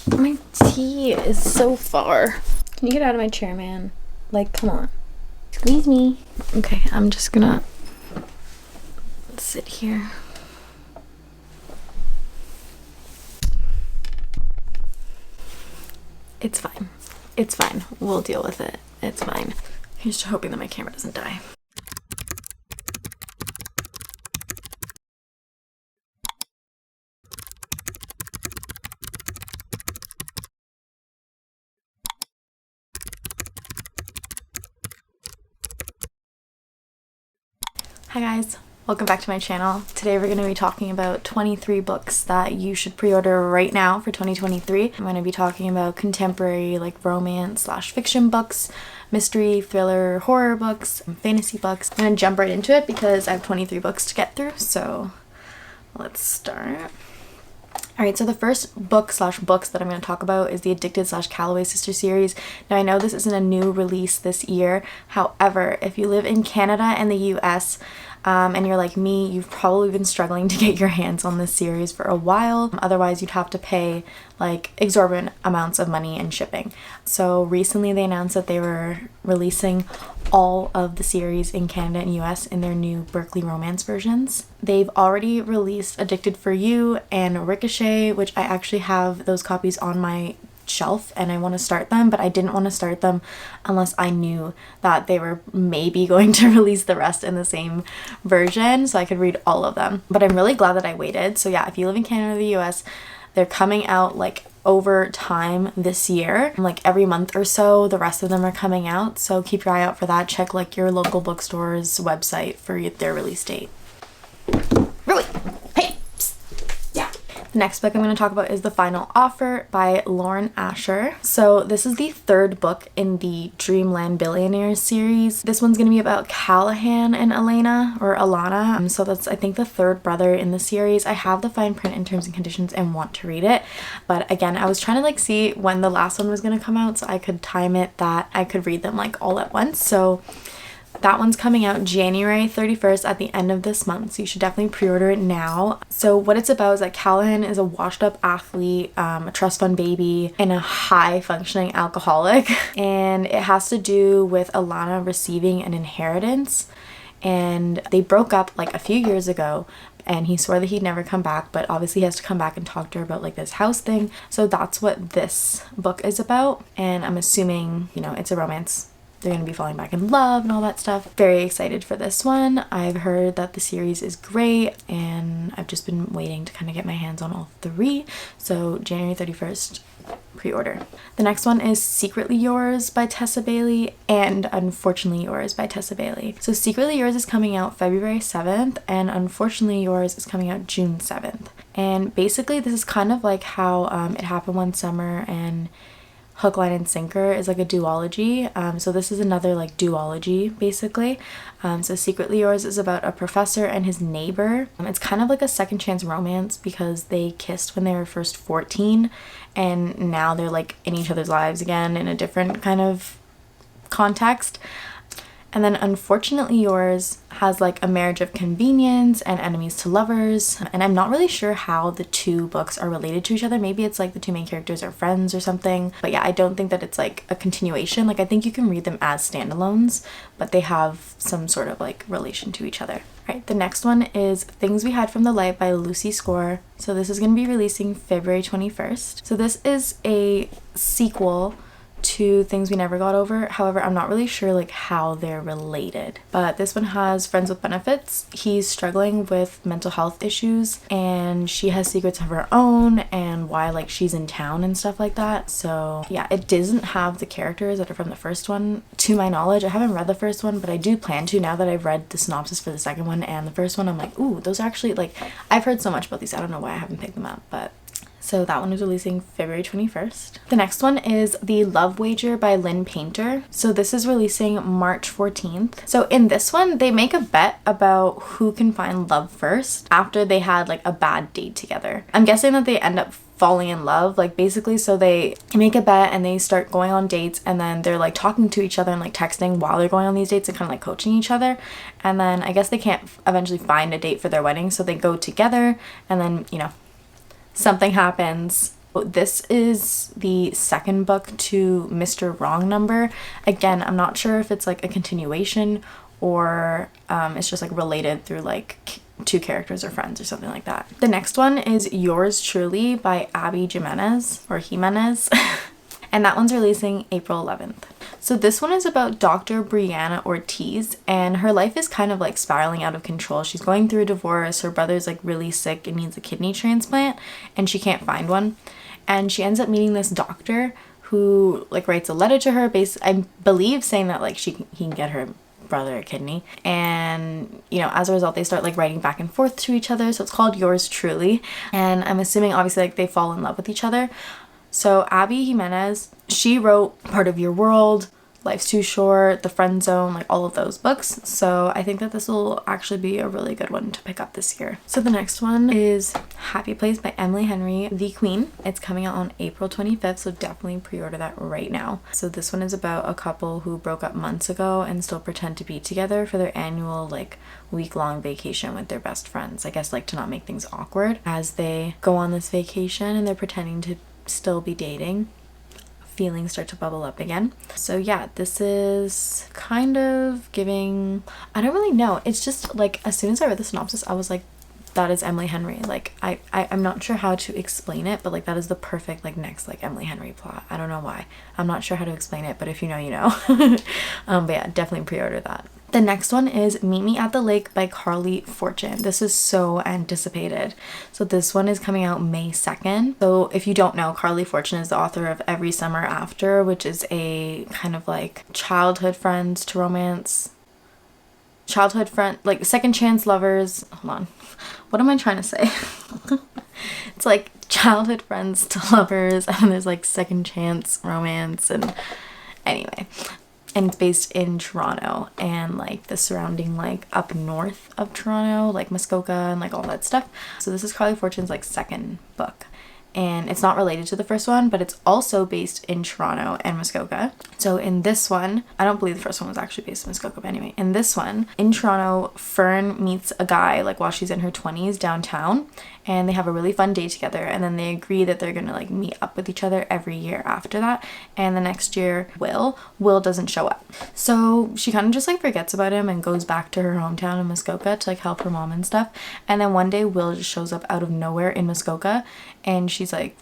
My tea is so far. Can you get out of my chair, man? Like, come on. Squeeze me. Okay, I'm just gonna sit here. It's fine. It's fine. We'll deal with it. It's fine. I'm just hoping that my camera doesn't die. Hi guys, welcome back to my channel. Today we're going to be talking about 23 books that you should pre-order right now for 2023. I'm going to be talking about contemporary like romance / fiction books, mystery, thriller, horror books, and fantasy books. I'm going to jump right into it because I have 23 books to get through, so let's start. Alright, so the first book / books that I'm going to talk about is the Addicted / Calloway Sister series. Now I know this isn't a new release this year, however, if you live in Canada and the US, and you're like me, you've probably been struggling to get your hands on this series for a while. Otherwise, you'd have to pay like exorbitant amounts of money in shipping. So recently they announced that they were releasing all of the series in Canada and US in their new Berkeley Romance versions. They've already released Addicted for You and Ricochet, which I actually have those copies on my shelf and I want to start them, but I didn't want to start them unless I knew that they were maybe going to release the rest in the same version so I could read all of them. But I'm really glad that I waited. So yeah, if you live in Canada or the US, they're coming out like over time this year, like every month or so the rest of them are coming out, so keep your eye out for that. Check like your local bookstore's website for their release date. Really? Hey! The next book I'm going to talk about is The Final Offer by Lauren Asher. So this is the third book in the Dreamland Billionaires series. This one's going to be about Callahan and Elena, or Alana. So that's, I think, the third brother in the series. I have the fine print and terms and conditions and want to read it. But again, I was trying to like see when the last one was going to come out so I could time it that I could read them like all at once. So that one's coming out January 31st at the end of this month, so you should definitely pre-order it now. So what it's about is that Callahan is a washed up athlete, a trust fund baby, and a high functioning alcoholic, and it has to do with Alana receiving an inheritance. And they broke up like a few years ago and he swore that he'd never come back, but obviously he has to come back and talk to her about like this house thing. So that's what this book is about, and I'm assuming, you know, it's a romance. They're going to be falling back in love and all that stuff. Very excited for this one. I've heard that the series is great and I've just been waiting to kind of get my hands on all three. So January 31st, pre-order. The next one is Secretly Yours by Tessa Bailey and Unfortunately Yours by Tessa Bailey. So Secretly Yours is coming out February 7th and Unfortunately Yours is coming out June 7th. And basically this is kind of like how It Happened One Summer and Hook, Line, and Sinker is like a duology. So this is another like duology basically. So Secretly Yours is about a professor and his neighbor. It's kind of like a second chance romance because they kissed when they were first 14 and now they're like in each other's lives again in a different kind of context. And then Unfortunately Yours has like a marriage of convenience and enemies to lovers. And I'm not really sure how the two books are related to each other. Maybe it's like the two main characters are friends or something. But yeah, I don't think that it's like a continuation. Like I think you can read them as standalones, but they have some sort of like relation to each other. Right, the next one is Things We Hide from the Light by Lucy Score. So this is going to be releasing February 21st. So this is a sequel to Things We Never Got Over. However, I'm not really sure like how they're related. But this one has friends with benefits. He's struggling with mental health issues and she has secrets of her own and why like she's in town and stuff like that. So yeah, it doesn't have the characters that are from the first one to my knowledge. I haven't read the first one, but I do plan to now that I've read the synopsis for the second one and the first one. I'm like, ooh, those are actually like, I've heard so much about these. I don't know why I haven't picked them up, but so that one is releasing February 21st. The next one is The Love Wager by Lynn Painter. So this is releasing March 14th. So in this one, they make a bet about who can find love first after they had like a bad date together. I'm guessing that they end up falling in love, like basically, so they make a bet and they start going on dates and then they're like talking to each other and like texting while they're going on these dates and kind of like coaching each other. And then I guess they can't eventually find a date for their wedding, so they go together and then, you know, something happens This is the second book to Mr. Wrong Number. Again, I'm not sure if it's like a continuation or it's just like related through like two characters or friends or something like that. The next one is Yours Truly by Abby Jimenez or Jimenez. And that one's releasing April 11th. So this one is about Dr. Brianna Ortiz, and her life is kind of like spiraling out of control. She's going through a divorce, her brother's like really sick and needs a kidney transplant, and she can't find one. And she ends up meeting this doctor who like writes a letter to her, I believe saying that like he can get her brother a kidney. And you know, as a result, they start like writing back and forth to each other. So it's called Yours Truly. And I'm assuming obviously like they fall in love with each other. So Abby Jimenez, she wrote Part of Your World, Life's Too Short, The Friend Zone, like all of those books. So I think that this will actually be a really good one to pick up this year. So the next one is Happy Place by Emily Henry, The Queen. It's coming out on April 25th, so definitely pre-order that right now. So this one is about a couple who broke up months ago and still pretend to be together for their annual like week-long vacation with their best friends. I guess like to not make things awkward as they go on this vacation and they're pretending to still be dating. Feelings start to bubble up again. So yeah, this is kind of giving, I don't really know, it's just like as soon as I read the synopsis I was like, that is Emily Henry. Like I'm not sure how to explain it, but like that is the perfect like next like Emily Henry plot. I don't know why, I'm not sure how to explain it, but if you know, you know. But yeah, definitely pre-order that. The next one is Meet Me at the Lake by Carly Fortune. This is so anticipated. So this one is coming out May 2nd. So if you don't know, Carly Fortune is the author of Every Summer After, which is a kind of like childhood friends to romance. Childhood friend, like second chance lovers. Hold on. What am I trying to say? It's like childhood friends to lovers, and there's like second chance romance, and anyway. And it's based in Toronto and like the surrounding like up north of Toronto, like Muskoka and like all that stuff. So this is Carly Fortune's like second book. And it's not related to the first one, but it's also based in Toronto and Muskoka. So in this one, I don't believe the first one was actually based in Muskoka, but anyway, in this one, in Toronto, Fern meets a guy like while she's in her 20s downtown, and they have a really fun day together, and then they agree that they're gonna like meet up with each other every year after that. And the next year, Will doesn't show up. So she kind of just like forgets about him and goes back to her hometown in Muskoka to like help her mom and stuff. And then one day Will just shows up out of nowhere in Muskoka, and she's like,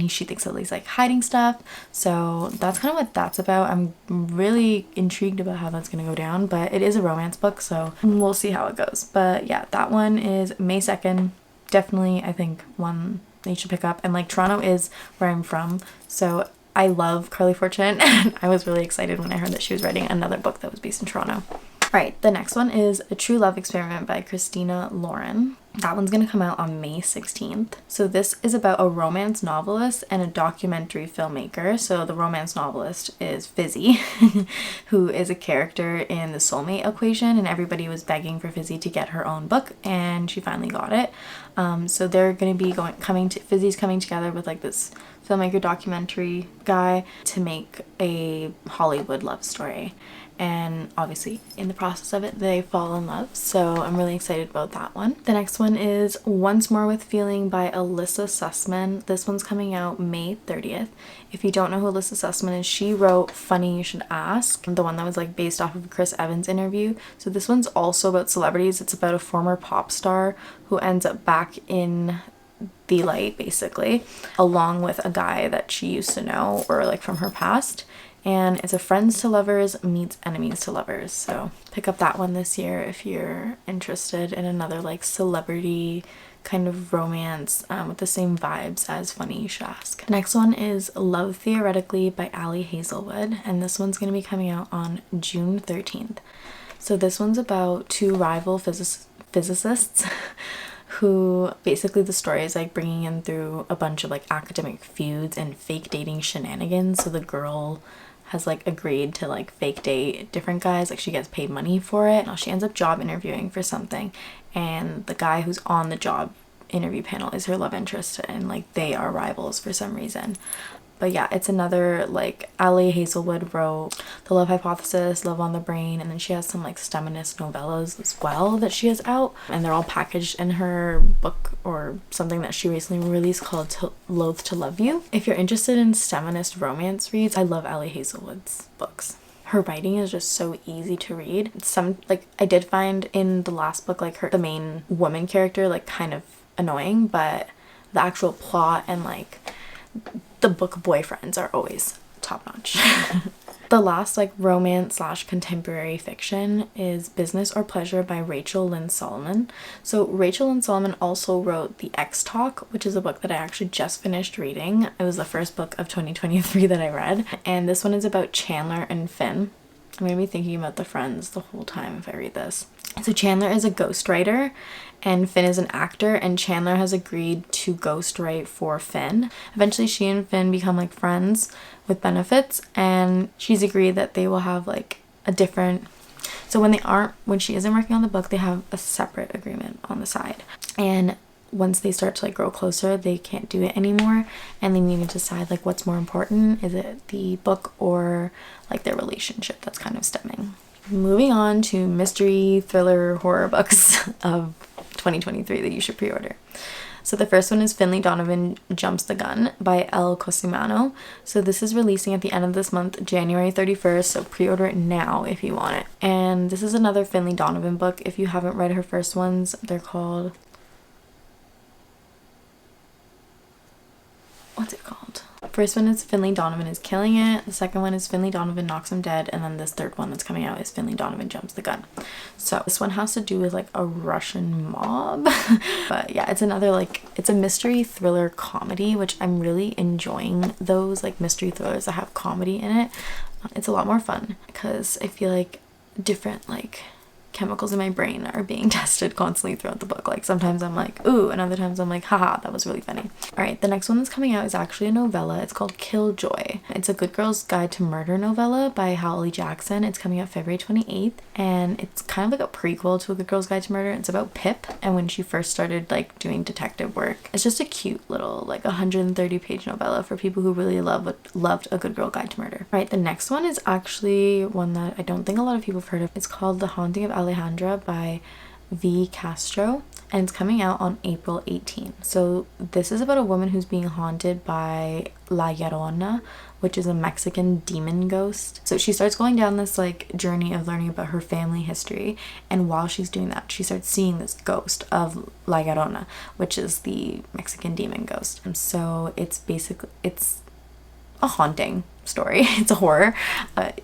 she thinks that he's like hiding stuff. So that's kind of what that's about. I'm really intrigued about how that's gonna go down, but it is a romance book, so we'll see how it goes. But yeah, that one is May 2nd. Definitely, I think one that you should pick up. And like Toronto is where I'm from, so I love Carly Fortune, and I was really excited when I heard that she was writing another book that was based in Toronto. Right, the next one is A True Love Experiment by Christina Lauren. That one's gonna come out on May 16th. So this is about a romance novelist and a documentary filmmaker. So the romance novelist is Fizzy, who is a character in The Soulmate Equation, and everybody was begging for Fizzy to get her own book, and she finally got it. So they're gonna be Fizzy's coming together with like this filmmaker documentary guy to make a Hollywood love story. And obviously in the process of it they fall in love, so I'm really excited about that one. The next one is Once More with Feeling by Alyssa Sussman. This one's coming out May 30th. If you don't know who Alyssa Sussman is, she wrote Funny You Should Ask, the one that was like based off of a Chris Evans interview. So this one's also about celebrities. It's about a former pop star who ends up back in the light basically, along with a guy that she used to know or like from her past. And it's a friends to lovers meets enemies to lovers. So pick up that one this year if you're interested in another like celebrity kind of romance with the same vibes as Funny You Should Ask. Next one is Love Theoretically by Ali Hazelwood, and this one's going to be coming out on June 13th. So this one's about two rival physicists who basically the story is like bringing in through a bunch of like academic feuds and fake dating shenanigans. So the girl has like agreed to like fake date different guys, like she gets paid money for it. Now she ends up job interviewing for something, and the guy who's on the job interview panel is her love interest, and like they are rivals for some reason. But yeah, it's another, like, Ali Hazelwood wrote The Love Hypothesis, Love on the Brain, and then she has some like feminist novellas as well that she has out, and they're all packaged in her book or something that she recently released called Loath to Love You. If you're interested in feminist romance reads, I love Ali Hazelwood's books. Her writing is just so easy to read. Some, like, I did find in the last book, like, the main woman character, like, kind of annoying, but the actual plot and like the book boyfriends are always top notch. The last like romance slash contemporary fiction is Business or Pleasure by Rachel Lynn Solomon. So Rachel Lynn Solomon also wrote The X Talk, which is a book that I actually just finished reading. It was the first book of 2023 that I read, and this one is about Chandler and Finn. I'm gonna be thinking about the friends the whole time if I read this. So Chandler is a ghostwriter and Finn is an actor, and Chandler has agreed to ghostwrite for Finn. Eventually she and Finn become like friends with benefits, and she's agreed that they will have like a different, so when she isn't working on the book, they have a separate agreement on the side, and once they start to like grow closer, they can't do it anymore, and they need to decide like what's more important. Is it the book or like their relationship that's kind of stemming? Moving on to mystery, thriller, horror books of 2023 that you should pre-order. So the first one is Finley Donovan Jumps the Gun by Elle Cosimano. So this is releasing at the end of this month, January 31st, so pre-order it now if you want it. And this is another Finley Donovan book. If you haven't read her first ones, they're called... what's it called? First one is Finley Donovan is Killing It. The second one is Finley Donovan Knocks Him Dead. And then this third one that's coming out is Finley Donovan Jumps the Gun. So this one has to do with like a Russian mob. But yeah, it's another like, it's a mystery thriller comedy, which I'm really enjoying those like mystery thrillers that have comedy in it. It's a lot more fun because I feel like different like chemicals in my brain are being tested constantly throughout the book. Like sometimes I'm like, ooh, and other times I'm like, haha, that was really funny. All right, the next one that's coming out is actually a novella. It's called Killjoy. It's a Good Girl's Guide to Murder novella by Holly Jackson. It's coming out February 28th, and it's kind of like a prequel to A Good Girl's Guide to Murder. It's about Pip and when she first started like doing detective work. It's just a cute little like 130-page novella for people who really loved A Good Girl Guide to Murder. All right, the next one is actually one that I don't think a lot of people have heard of. It's called The Haunting of Alejandra by V. Castro, and it's coming out on April 18th. So this is about a woman who's being haunted by La Llorona, which is a Mexican demon ghost. So she starts going down this like journey of learning about her family history, and while she's doing that, she starts seeing this ghost of La Llorona, which is the Mexican demon ghost. And so it's a haunting story. It's a horror.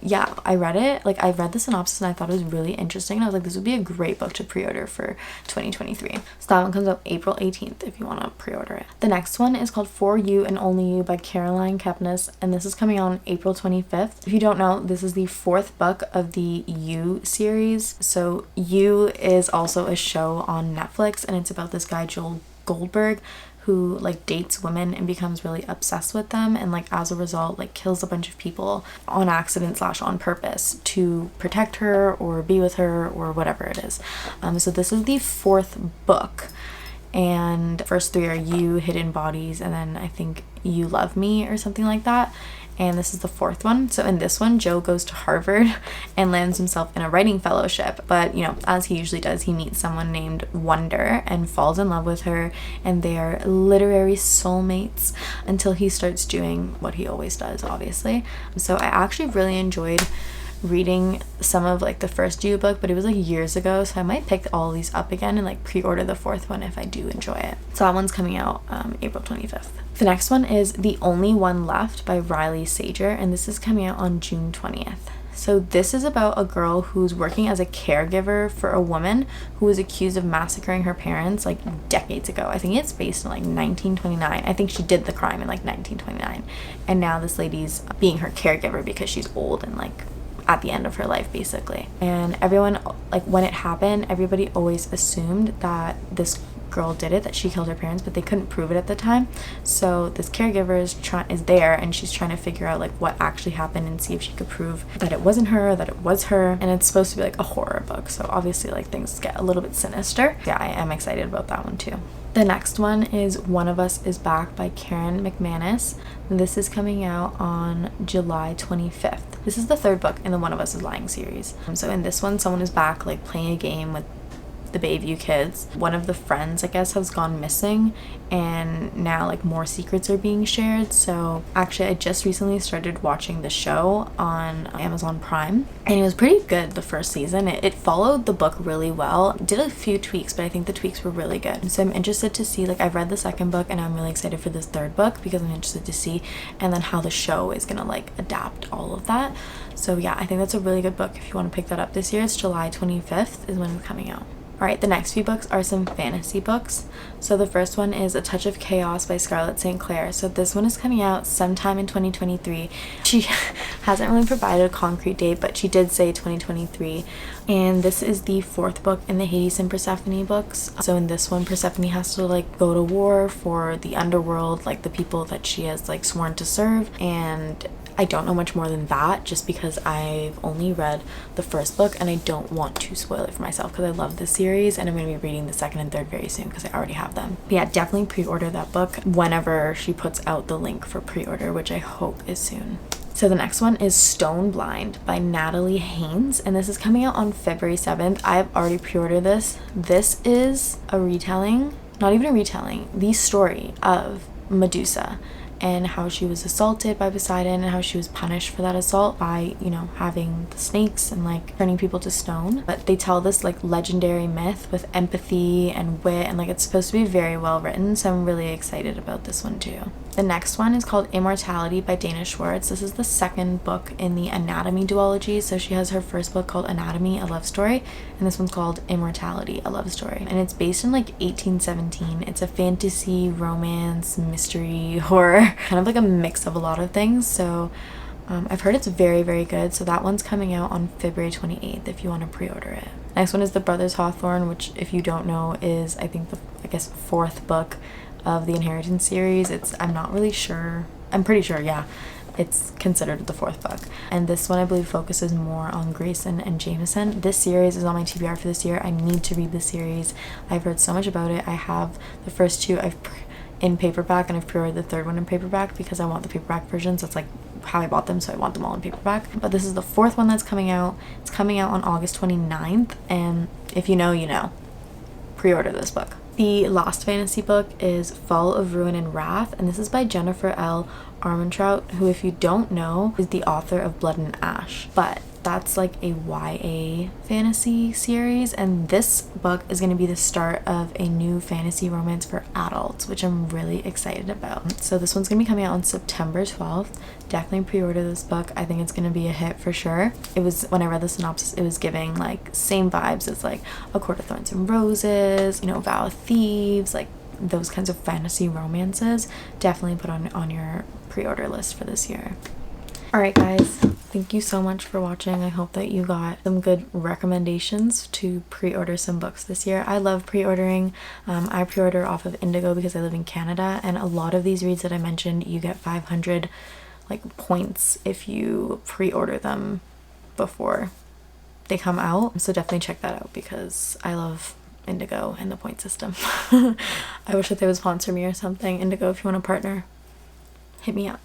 Yeah, I read it. Like I read the synopsis and I thought it was really interesting, and I was like, this would be a great book to pre-order for 2023. So that one comes out April 18th if you want to pre-order it. The next one is called For You and Only You by Caroline Kepnes, and this is coming out on April 25th. If you don't know, this is the fourth book of the You series. So You is also a show on Netflix, and it's about this guy Joel Goldberg who like dates women and becomes really obsessed with them, and like as a result like kills a bunch of people on accident / on purpose to protect her or be with her or whatever it is. So this is the fourth book, and first three are You, Hidden Bodies, and then I think You Love Me or something like that. And this is the fourth one. So in this one, Joe goes to Harvard and lands himself in a writing fellowship. But, you know, as he usually does, he meets someone named Wonder and falls in love with her. And they are literary soulmates until he starts doing what he always does, obviously. So I actually really enjoyed reading some of like the first You book, but it was like years ago, so I might pick all these up again and like pre-order the fourth one if I do enjoy it. So that one's coming out April 25th. The next one is The Only One Left by Riley Sager, and this is coming out on June 20th. So this is about a girl who's working as a caregiver for a woman who was accused of massacring her parents like decades ago. I think it's based in like 1929. I think she did the crime in like 1929, and now this lady's being her caregiver because she's old and like at the end of her life basically. And everyone, like when it happened, everybody always assumed that this girl did it, that she killed her parents, but they couldn't prove it at the time. So this caregiver is there, and she's trying to figure out like what actually happened and see if she could prove that it wasn't her, that it was her. And it's supposed to be like a horror book, so obviously like things get a little bit sinister. Yeah, I am excited about that one too. The next one is One of Us is Back by Karen McManus. This is coming out on July 25th. This is the third book in the One of Us is Lying series. So in this one, someone is back like playing a game with the Bayview kids. One of the friends, I guess, has gone missing, and now like more secrets are being shared. So actually I just recently started watching the show on Amazon Prime, and it was pretty good. The first season, it followed the book really well. It did a few tweaks, but I think the tweaks were really good. So I'm interested to see, like, I've read the second book and I'm really excited for this third book because I'm interested to see and then how the show is gonna like adapt all of that. So yeah, I think that's a really good book if you want to pick that up this year. It's July 25th is when it's coming out. Alright, the next few books are some fantasy books. So the first one is A Touch of Chaos by Scarlett St. Clair. So this one is coming out sometime in 2023. She hasn't really provided a concrete date, but she did say 2023. And this is the fourth book in the Hades and Persephone books. So in this one, Persephone has to like go to war for the underworld, like the people that she has like sworn to serve. And I don't know much more than that, just because I've only read the first book and I don't want to spoil it for myself because I love this series, and I'm going to be reading the second and third very soon because I already have them. But yeah, definitely pre-order that book whenever she puts out the link for pre-order, which I hope is soon. So the next one is Stone Blind by Natalie Haynes, and this is coming out on February 7th. I've already pre-ordered this. This is a retelling, not even a retelling, the story of Medusa and how she was assaulted by Poseidon and how she was punished for that assault by, you know, having the snakes and like turning people to stone. But they tell this like legendary myth with empathy and wit, and like it's supposed to be very well written, so I'm really excited about this one too. The next one is called Immortality by Dana Schwartz. This is the second book in the Anatomy duology. So she has her first book called Anatomy, a love story, and this one's called Immortality, a love story. And it's based in like 1817. It's a fantasy, romance, mystery, horror, kind of like a mix of a lot of things. So I've heard it's very, very good. So that one's coming out on February 28th if you want to pre-order it. Next one is The Brothers Hawthorne, which if you don't know is I think the fourth book of the Inheritance series. I'm not really sure. I'm pretty sure, yeah. It's considered the fourth book. And this one I believe focuses more on Grayson and Jameson. This series is on my TBR for this year. I need to read this series. I've heard so much about it. I have the first two in paperback, and I've pre-ordered the third one in paperback because I want the paperback versions. That's like how I bought them, so I want them all in paperback. But this is the fourth one that's coming out. It's coming out on August 29th, and if you know, you know. Pre-order this book. The last fantasy book is Fall of Ruin and Wrath, and this is by Jennifer L. Armentrout, who, if you don't know, is the author of Blood and Ash. But that's like a YA fantasy series, and this book is going to be the start of a new fantasy romance for adults, which I'm really excited about. So this one's going to be coming out on September 12th. Definitely pre-order this book. I think it's going to be a hit for sure. It was, when I read the synopsis, it was giving like same vibes as like A Court of Thorns and Roses, you know, Vow of Thieves, like those kinds of fantasy romances. Definitely put on your pre-order list for this year. Alright guys, thank you so much for watching. I hope that you got some good recommendations to pre-order some books this year. I love pre-ordering. I pre-order off of Indigo because I live in Canada, and a lot of these reads that I mentioned, you get 500 like points if you pre-order them before they come out. So definitely check that out because I love Indigo and the point system. I wish that they would sponsor me or something. Indigo, if you want to partner, hit me up.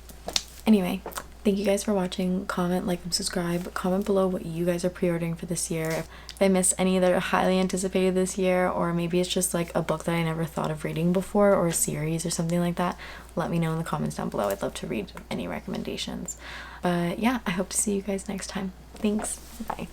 Anyway, thank you guys for watching. Comment, like, and subscribe. Comment below what you guys are pre-ordering for this year. If I missed any that are highly anticipated this year, or maybe it's just like a book that I never thought of reading before, or a series or something like that, let me know in the comments down below. I'd love to read any recommendations. But yeah, I hope to see you guys next time. Thanks. Bye.